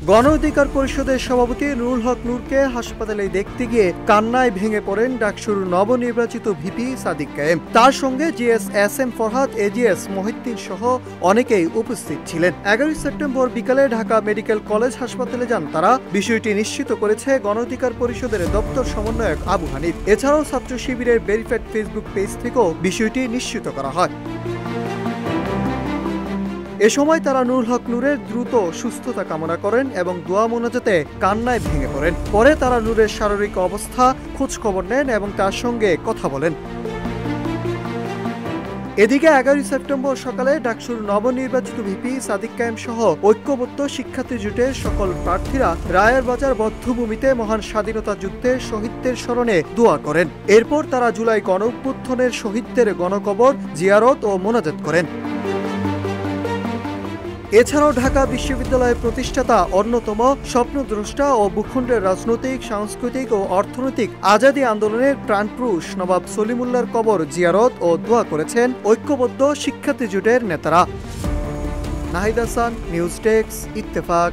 গণ অধিকার পরিষদের সভাপতি নুরুল হক নূরকে হাসপাতালে দেখতে গিয়ে কান্নায় ভেঙে পড়েন ডাকসুর নবনির্বাচিত ভিপি সাদিক কায়েম। তার সঙ্গে GS S M Farhad, AGS Mohiuddin সহ অনেকেই উপস্থিত ছিলেন। 11 সেপ্টেম্বর বিকালে ঢাকা মেডিকেল কলেজ হাসপাতালে যান তারা। বিষয়টি নিশ্চিত করেছে গণ অধিকার পরিষদের দপ্তর সমন্বয়ক আবু হানিফ। এছাড়াও ছাত্র শিবিরের ভেরিফাইড ফেসবুক পেজ থেকেও বিষয়টি নিশ্চিত করা হয়। এ সময় তারা নুরুল হক নূরের দ্রুত সুস্থতা কামনা করেন এবং দোয়া মোনাজাতে কান্নায় ভেঙে পড়েন। পরে তারা নূরের শারীরিক অবস্থা খোঁজ খবর নেন এবং তার সঙ্গে কথা বলেন। এদিকে 11 সেপ্টেম্বর সকালে ডাকসুর নবনির্বাচিত ভিপি সাদিক কায়েম সহ ঐক্যবদ্ধ শিক্ষার্থী জোটের সকল প্রার্থীরা রায়েরবাজার বধ্যভূমিতে মহান স্বাধীনতা যুদ্ধের শহীদদের স্মরণে দোয়া করেন। এরপর তারা জুলাই গণঅভ্যুত্থানের শহীদদের গণকবর জিয়ারত ও মোনাজাত করেন। এছাড়াও ঢাকা বিশ্ববিদ্যালয়ের প্রতিষ্ঠাতা, অন্যতম স্বপ্নদ্রষ্টা ও ভূখণ্ডের রাজনৈতিক, সাংস্কৃতিক ও অর্থনৈতিক আজাদী আন্দোলনের প্রাণপুরুষ নবাব সলিমুল্লাহর কবর জিয়ারত ও দোয়া করেছেন ঐক্যবদ্ধ শিক্ষার্থী জোটের নেতারা। Nahid Hasan, news desk, Ittefaq.